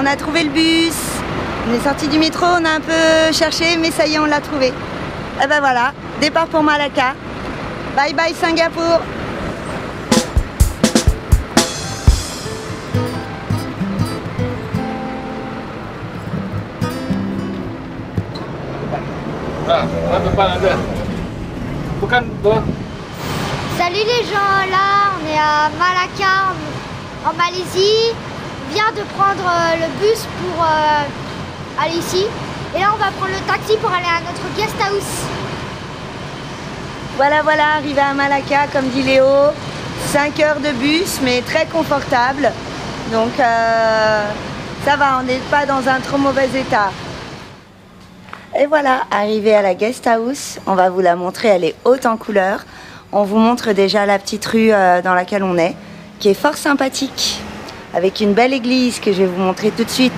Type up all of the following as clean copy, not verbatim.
on a trouvé le bus. On est sorti du métro, on a un peu cherché, mais ça y est, on l'a trouvé. Et ben voilà, départ pour Malacca. Bye bye Singapour. Salut les gens, là on est à Malacca en Malaisie. On vient de prendre le bus pour aller ici. Et là on va prendre le taxi pour aller à notre guest house. Voilà, arrivé à Malacca, comme dit Léo. 5 heures de bus, mais très confortable. Donc ça va, on n'est pas dans un trop mauvais état. Et voilà, arrivé à la guest house, on va vous la montrer, elle est haute en couleur. On vous montre déjà la petite rue dans laquelle on est, qui est fort sympathique, avec une belle église que je vais vous montrer tout de suite.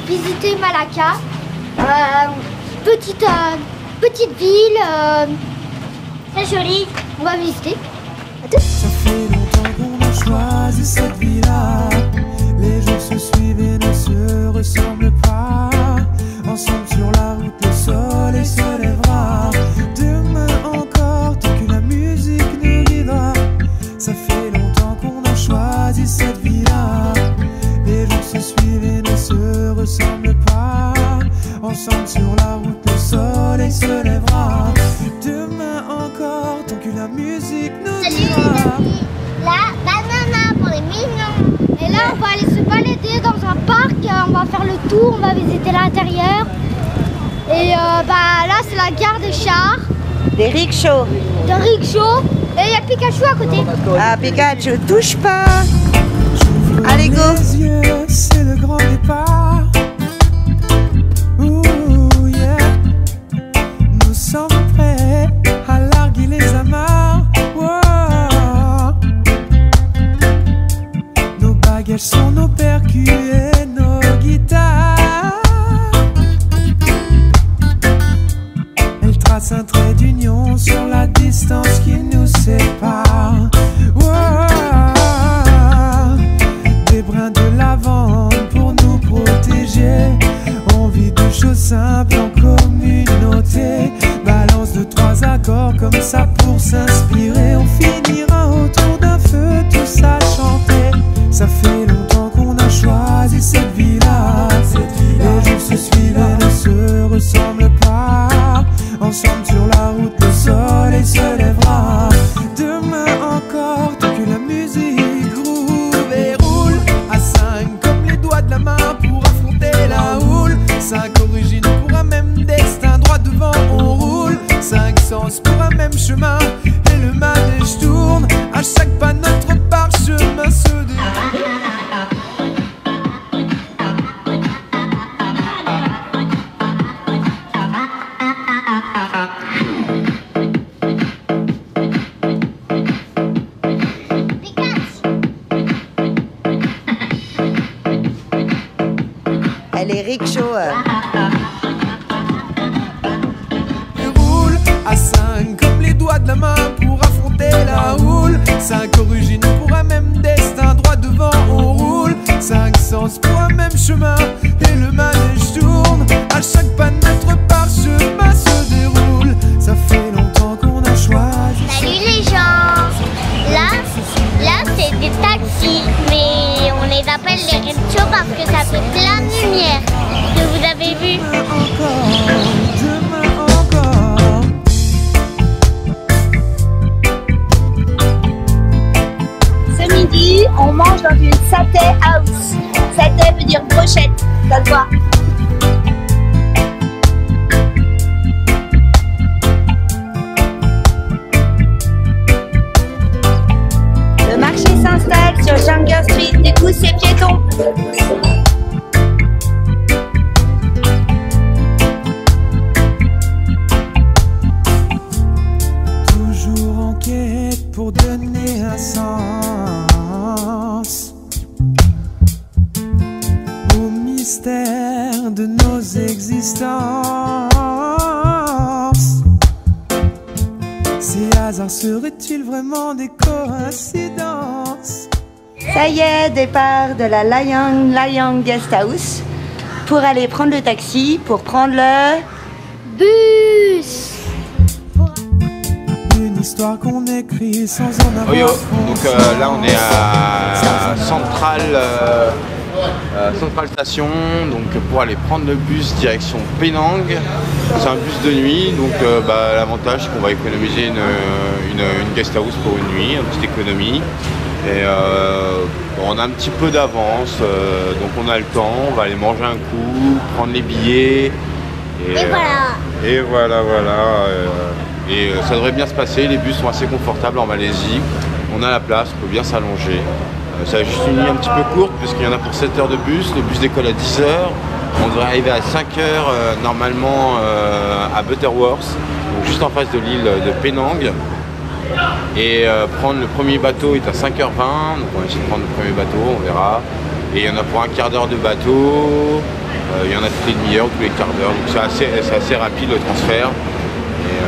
Visiter Malacca, petite ville, très jolie, on va visiter. Ça fait longtemps qu'on a choisi cette vie-là. Les jours se suivent et ne se ressemblent pas. Ensemble sur la route, le soleil se lèvera. Demain encore, tant que la musique nous guidera. Ça fait longtemps qu'on a choisi cette vie-là. Les jours se suivent et ne se ressemblent pas. Ensemble sur la route, le soleil se lèvera. Demain encore, tant que la musique nous guidera. La banana pour les mignons. Et là, on va aller se balader dans un parc. On va faire le tour, on va visiter l'intérieur. Et là, c'est la gare des chars. Des rickshaws. De rickshaws. Et il y a Pikachu à côté. Ah, Pikachu, touche pas. Allez, go. C'est le grand départ. Ouh, yeah. Nous sommes prêts à larguer les amarres. Wow. Nos bagages sont nos percus et nos guitares. Elle trace un trait d'union sur la distance qui nous sépare. Wow. Des brins de lavande pour nous protéger. On vit de choses simples en communauté. Balance de 3 accords comme ça pour s'inspirer. On finira autour d'un feu tous à chanter. Ça fait longtemps qu'on a choisi cette vie-là. Les jours se suivent et ne se ressemblent pas. Ensemble sur la route, le soleil se lèvera. Demain encore, tant que la musique groove et roule à 5 comme les doigts de la main pour affronter la houle. 5 origines pour un même destin, droit devant on roule. 5 sens pour un même chemin et le manège tourne. À chaque pas notre parchemin se déroule. Les rickshaws. Et roule à 5 comme les doigts de la main pour affronter la houle. 5 origines pour un même destin, droit devant on roule. 5 sens pour un même chemin et le manège tourne. À chaque pas notre parchemin se déroule. Ça fait longtemps qu'on a choisi. Salut les gens. Là c'est des taxis, mais on les appelle les rickshaws parce que ça fait plein de lumière. Que vous avez vu. Demain encore. Ce midi, on mange dans une satay house. Satay veut dire brochette, ça se voit. Le marché s'installe sur Shoshanker Street, du coup c'est piéton. Toujours en quête pour donner un sens au mystère de nos existences. Ces hasards seraient-ils vraiment des coïncidences? Ça y est, départ de la Layang Guest House pour aller prendre le taxi, pour prendre le Bus. Une histoire qu'on écrit sans en avoir. Oyo, donc là on est à Central Station, donc pour aller prendre le bus direction Penang. C'est un bus de nuit, donc l'avantage c'est qu'on va économiser une guest house pour une nuit, une petite économie. Et on a un petit peu d'avance, donc on a le temps, on va aller manger un coup, prendre les billets. Et voilà. Et voilà. Et ça devrait bien se passer, les bus sont assez confortables en Malaisie. On a la place, on peut bien s'allonger. Ça a juste une nuit un petit peu courte puisqu'il y en a pour 7 heures de bus. Le bus décolle à 10 heures. On devrait arriver à 5 heures normalement à Butterworth, donc juste en face de l'île de Penang. Et prendre le premier bateau est à 5h20, donc on va essayer de prendre le premier bateau, on verra. Et il y en a pour un quart d'heure de bateau, il y en a toutes les demi-heures, tous les quarts d'heure, donc c'est assez rapide le transfert. Et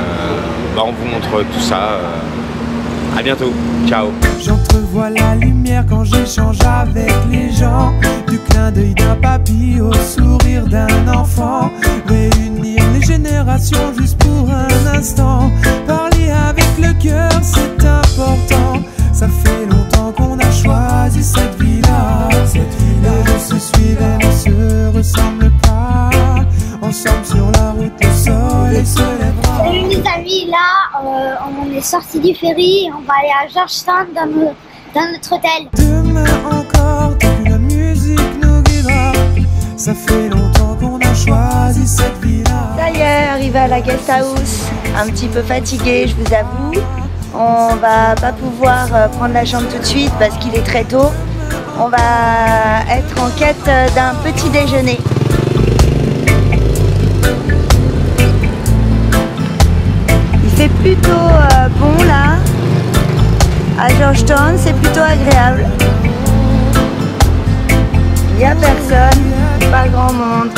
on vous montre tout ça. À bientôt, ciao. J'entrevois la lumière quand j'échange avec les gens. Du clin d'œil d'un papy au sourire d'un enfant. Réunir les générations juste pour un instant. Parler avec le cœur, c'est important. Ça fait longtemps qu'on a choisi cette vie-là. Et on se suivent et ne se ressemble pas. Ensemble sur la route, le soleil se lèvera. Salut les amis, là on est sorti du ferry, on va aller à Georgetown dans notre hôtel. Demain encore, tant que la musique nous guidera. Ça fait longtemps qu'on a choisi cette vie-là. Ça y est, arrivé à la guest house, un petit peu fatigué, je vous avoue. On va pas pouvoir prendre la chambre tout de suite parce qu'il est très tôt. On va être en quête d'un petit déjeuner. Il fait plutôt bon là. À Georgetown, c'est plutôt agréable. Il n'y a personne, pas grand monde.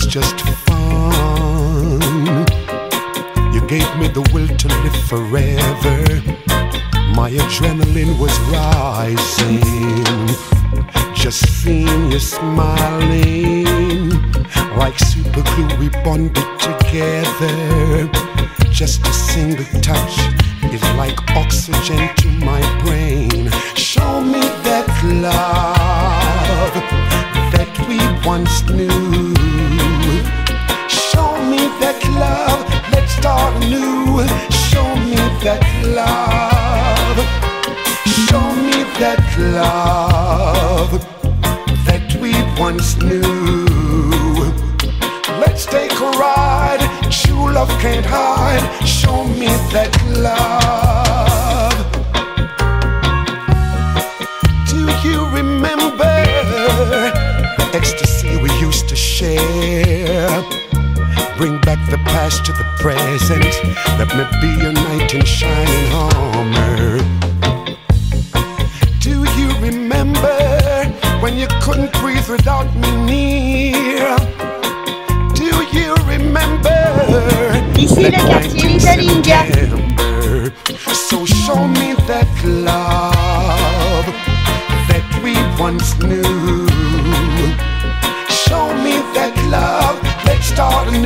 Just fun. You gave me the will to live forever. My adrenaline was rising. Just seeing you smiling. Like super glue we bonded together. Just a single touch is like oxygen to my brain. Show me that love that we once knew. Show me that love, let's start anew. Show me that love. Show me that love that we once knew. Let's take a ride, true love can't hide. Show me that love. Do you remember ecstasy we used to share? Bring back the past to the present. Let me be your knight in shining armor. Do you remember when you couldn't breathe without me near? Do you remember? Ici le quartier Little India. So show me that love that we once knew. Show me that love, let's start anew.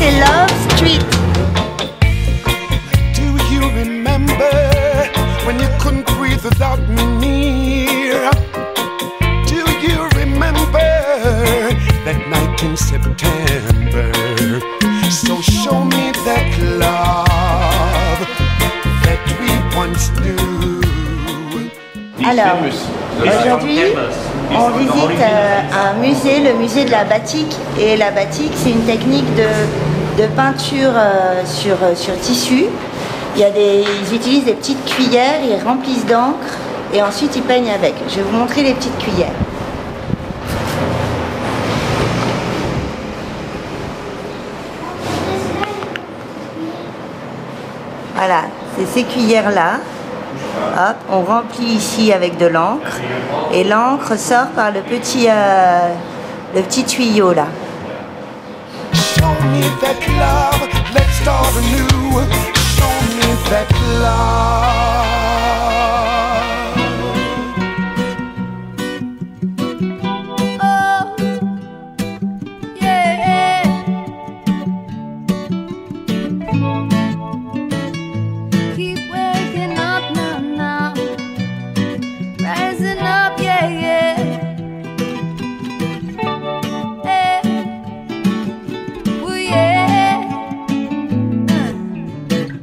c'est Love Street. Do you remember when you couldn't breathe without me near? Do you remember that night in September? So show me that love that we once knew. Alors, aujourd'hui, on visite un musée, le musée de la batik. Et la batik, c'est une technique de peinture sur tissu. Ils utilisent des petites cuillères, ils remplissent d'encre et ensuite ils peignent avec. Je vais vous montrer les petites cuillères. Voilà, c'est ces cuillères-là. Hop, on remplit ici avec de l'encre et l'encre sort par le petit tuyau là. Show me that love, let's start anew. Show me that love. Oh, yeah. Keep waking up now. Rising up, yeah. Ooh, yeah.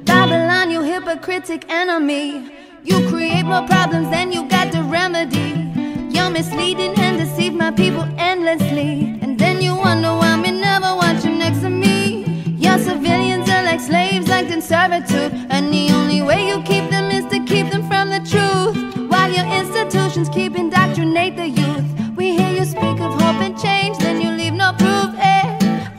Babylon, you hypocritic enemy. You create more problems than you got the remedy. You're misleading and deceive my people endlessly. And then you wonder why me never want you next to me. Your civilians are like slaves, like in servitude. And the only way you keep them is to keep them from the truth. While your institutions keep indoctrinate the youth. We hear you speak of hope and change, then you leave no proof, eh?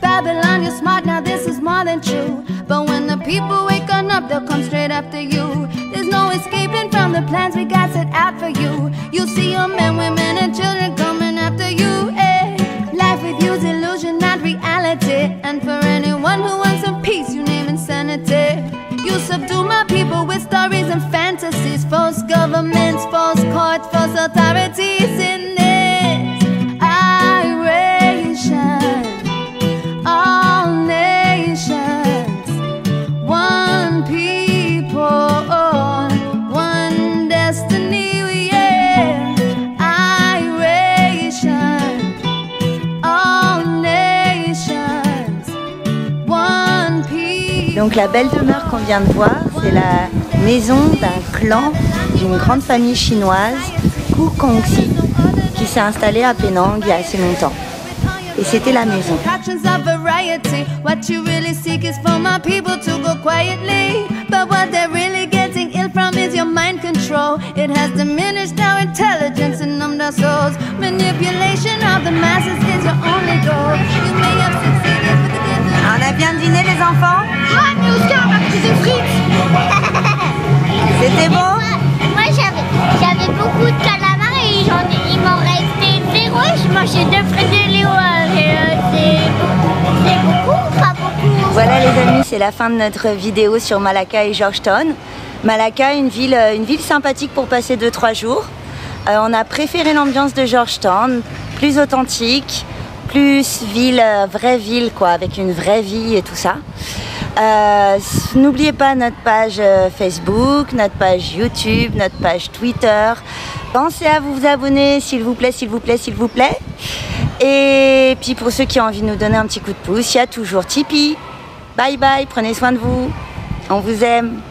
Babylon, you're smart, now this is more than true. But when the people wake on up, they'll come straight after you. There's no escaping from the plans we got set out for you. You'll see your men, women, and children coming after you, eh? Life with you's illusion, not reality. And for anyone who wants some peace, you name insanity. You subdue my people with stories and fantasies. False governments, false courts, false authorities in this iration. All nations, one people, one destiny, yeah. Iration, all nations, one people. Donc la belle demeure qu'on vient de voir, c'est la maison d'un clan d'une grande famille chinoise, Kukongsi, qui s'est installée à Penang il y a assez longtemps. Et c'était la maison. What you really seek is for my people to go quietly. But what they're really getting ill from is your mind control. It has diminished our intelligence and numbed our souls. Manipulation of the masses is your only goal. You may have succeeded with the On a bien dîné les enfants? Ouais, mais Oscar m'a pris des frites. C'était bon? Moi, j'avais beaucoup de calamars et il m'en restait 0. Je mangeais 2 frites de Léo. C'est beaucoup, pas beaucoup. Voilà les amis, c'est la fin de notre vidéo sur Malacca et Georgetown. Malacca, une ville sympathique pour passer 2-3 jours. On a préféré l'ambiance de Georgetown, plus authentique, plus ville, vraie ville quoi, avec une vraie vie et tout ça. N'oubliez pas notre page Facebook, notre page YouTube, notre page Twitter. Pensez à vous abonner s'il vous plaît, s'il vous plaît, s'il vous plaît. Et puis pour ceux qui ont envie de nous donner un petit coup de pouce, il y a toujours Tipeee. Bye bye, prenez soin de vous. On vous aime.